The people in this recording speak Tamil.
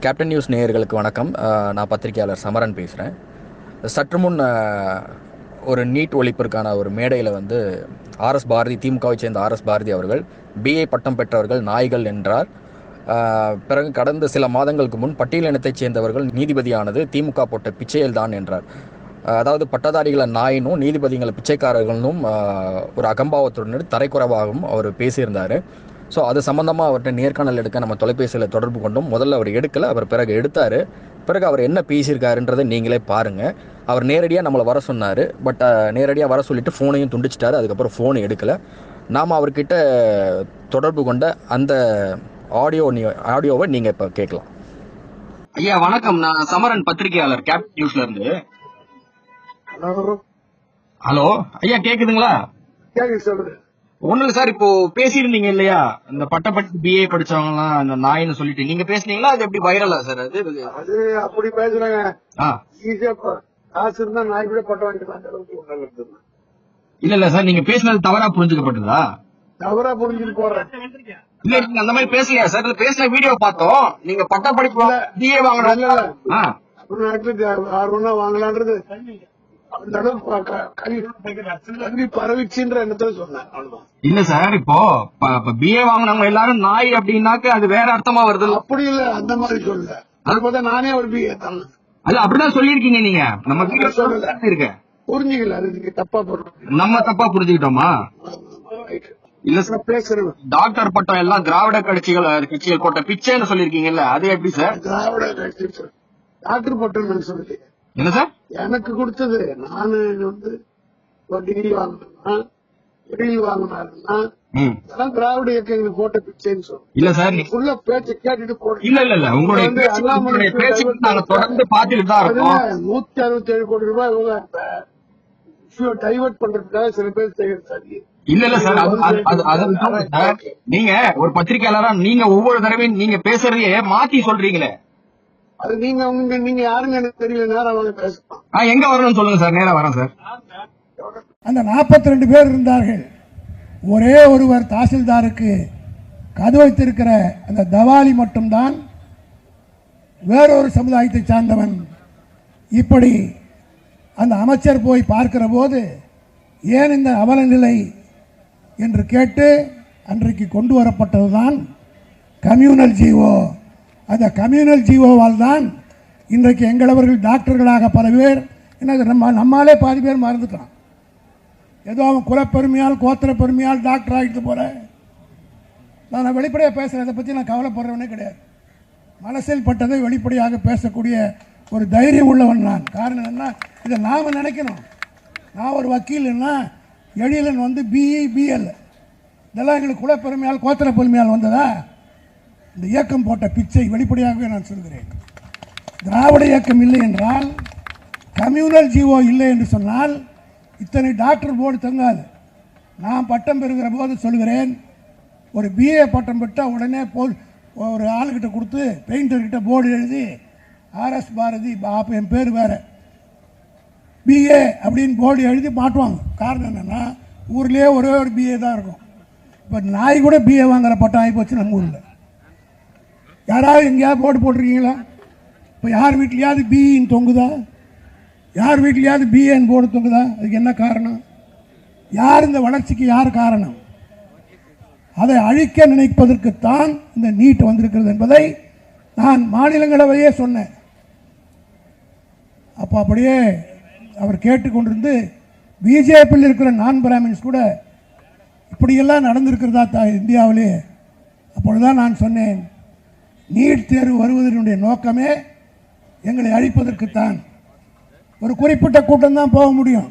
கேப்டன் நியூஸ் நேயர்களுக்கு வணக்கம். நான் பத்திரிகையாளர் சமரன் பேசுகிறேன். சற்று முன் ஒரு நீட் ஒழிப்பிற்கான ஒரு மேடையில் ஆர்எஸ் பாரதி, திமுகவை சேர்ந்த ஆர்எஸ் பாரதி அவர்கள் பிஏ பட்டம் பெற்றவர்கள் நாய்கள் என்றார். பிறகு கடந்த சில மாதங்களுக்கு முன் பட்டியலினத்தைச் சேர்ந்தவர்கள் நீதிபதியானது திமுக போட்ட பிச்சையில் தான் என்றார். அதாவது பட்டதாரிகளை நாயினும் நீதிபதிகளை பிச்சைக்காரர்களும் ஒரு அகம்பாவத்துடன் தரைக்குறைவாகவும் அவர் பேசியிருந்தார். ஸோ அது சம்மந்தமாக அவர்கிட்ட நேர்காணல் எடுக்க நம்ம தொலைபேசியில் தொடர்பு கொண்டோம். முதல்ல அவர் எடுக்கலை, அவர் பிறகு எடுத்தார். பிறகு அவர் என்ன பேசியிருக்காருன்றதை நீங்களே பாருங்கள். அவர் நேரடியாக நம்மளை வர சொன்னார். பட் நேரடியாக வர சொல்லிவிட்டு ஃபோனையும் துண்டிச்சிட்டாரு. அதுக்கப்புறம் ஃபோனை எடுக்கலை. நாம் அவர்கிட்ட தொடர்பு கொண்ட அந்த ஆடியோவை நீங்கள் இப்போ கேட்கலாம். ஐயா வணக்கம், நான் சமரன் பத்திரிகையாளர் கேப்டன் நியூஸ்ல இருந்து. ஹலோ ஐயா, கேக்குதுங்களா? சொல்லுங்க. ஒண்ணு இல்ல சார், இப்போ பேசியிருந்தீங்க இல்லையா, இந்த பட்டப்பட்டு பிஏ படிச்சவங்கலாம் இந்த நாயின்னு சொல்லிட்டு நீங்க பேசுனீங்களா? அது எப்படி வைரலா சார்? அது அப்படி பேசுறாங்க. ஈஸியா காசு இருந்தா நாய் கூட பட்டம் வாங்கிக்கலாம். இல்ல சார், நீங்க பேசுனது தவறா புரிஞ்சுக்கப்பட்டதா? தவறா புரிஞ்சுட்டு போறேன். இல்ல, நீங்க அந்த மாதிரி பேசலையா சார்? பேசின வீடியோ பார்த்தோம். நீங்க பட்ட படிப்பு பிஏ வாங்கணும் ஆர்வம்னா வாங்கலான்றது பரவிச்சுன்ற எண்ணத்துல சொன்னேன். இல்ல சார், இப்போ பிஏ வாங்கினவங்க எல்லாரும் நாய் அப்படின்னாக்க அது வேற அர்த்தமா வருது. அப்படி இல்ல, அந்த மாதிரி சொல்லல. அது பார்த்தா நானே ஒரு பிஏ தான். அது அப்படிதான் சொல்லிருக்கீங்க நீங்க. நம்ம சொல்லல, புரிஞ்சுக்கல. அது தப்பா போடுறோம். நம்ம தப்பா புரிஞ்சுக்கிட்டோமா? இல்ல சார், பேசுறேன். டாக்டர் பட்டம் எல்லாம் திராவிட கட்சிகள் போட்ட பிச்சைன்னு சொல்லிருக்கீங்கல்ல, அது எப்படி சார்? திராவிட கட்சி டாக்டர் பட்டம் சொல்லி என்ன சார் எனக்கு கொடுத்தது? நானு ஒரு டிகிரி வாங்கினா திராவிட இயக்கங்களுக்கு போட்ட பிச்சைன்னு சொல்லுவோம். இல்ல சார், ஃபுல்லா பேச்சு கேட்டுட்டு போடுறேன். இல்ல உங்களுடைய பேச்சு நாங்க தொடர்ந்து பாத்துட்டு தான் இருக்கோம். 167 கோடி ரூபாய் இவங்க டைவர்ட் பண்றதுக்காக சில பேர் செய்யறது. இல்ல சார், நீங்க ஒரு பத்திரிகையாளரா நீங்க ஒவ்வொரு தடவையும் நீங்க பேசுறதையே மாத்தி சொல்றீங்களே. அது நீங்க யாருங்க எனக்கு தெரியல. நேரம் வாங்க பேசலாம். எங்க வரணும்னு சொல்லுங்க சார், நேரம் வரேன் சார். அந்த 42 பேர் இருந்தார்கள். ஒரே ஒருவர் தாசில்தாருக்கு கது வைத்திருக்கிற அந்த தவாலி மட்டும்தான் வேறொரு சமுதாயத்தை சார்ந்தவன். இப்படி அந்த அமைச்சர் போய் பார்க்கிற போது ஏன் இந்த அவல நிலை என்று கேட்டு அன்றைக்கு கொண்டு வரப்பட்டதுதான் கம்யூனல் ஜீவோ. அந்த கம்யூனல் ஜீவோவால் தான் இன்றைக்கு எங்களவர்கள் டாக்டர்களாக பல பேர் நம்மாலே பாதி பேர் மறந்துட்டான். ஏதோ அவன் குலப்பெருமையால் கோத்திர பெருமையால் டாக்டர் ஆகிட்டு போற. நான் வெளிப்படையாக பேசுகிறேன். அதை பற்றி நான் கவலைப்படுறவனே கிடையாது. மனசில் பட்டதை வெளிப்படையாக பேசக்கூடிய ஒரு தைரியம் உள்ளவன் நான். காரணம் என்ன, இதை நாம் நினைக்கணும். நான் ஒரு வக்கீல்னா எழிலன் பிஇ பிஎல் இதெல்லாம் எங்களுக்கு குலப்பெருமையால் கோத்திர பெருமையால் வந்ததா? இந்த இயக்கம் போட்ட பிச்சை வெளிப்படையாகவே நான் சொல்கிறேன். திராவிட இயக்கம் இல்லை என்றால், கம்யூனல் ஜீவோ இல்லை என்று சொன்னால் இத்தனை டாக்டர் போர்டு தங்காது. நான் பட்டம் பெறுகிற போது சொல்கிறேன், ஒரு பிஏ பட்டம் பெற்றால் உடனே ஒரு ஆளுகிட்ட கொடுத்து பெயிண்டர்கிட்ட போர்டு எழுதி ஆர்எஸ் பாரதி, அப்போ என் பேர் வேறு, பிஏ அப்படின்னு போர்டு எழுதி மாட்டுவாங்க. காரணம் என்னென்னா, ஊர்லேயே ஒரே ஒரு பிஏ தான் இருக்கும். இப்போ நாய் கூட பிஏ வாங்குற பட்டம் ஆகி போச்சு நம்ம ஊரில். யாராவது எங்கேயாவது போர்டு போட்டிருக்கீங்களா? இப்போ யார் வீட்லையாவது பிஇன்னு தொங்குதா? யார் வீட்லையாவது பிஏன்னு போர்டு தொங்குதா? அதுக்கு என்ன காரணம்? யார் இந்த வளர்ச்சிக்கு யார் காரணம்? அதை அழிக்க நினைப்பதற்குத்தான் இந்த நீட் வந்திருக்கிறது என்பதை நான் மாநிலங்களவையே சொன்னேன். அப்போ அப்படியே அவர் கேட்டுக்கொண்டிருந்து பிஜேபியில் இருக்கிற நான் பிராமின்ஸ் கூட இப்படியெல்லாம் நடந்திருக்கிறதா இந்தியாவிலே? அப்பொழுதுதான் நான் சொன்னேன், நீட் தேர்வு வருவதனுடைய நோக்கமே எங்களை அழிப்பதற்குத்தான். ஒரு குறிப்பிட்ட கூட்டம் தான் போக முடியும்.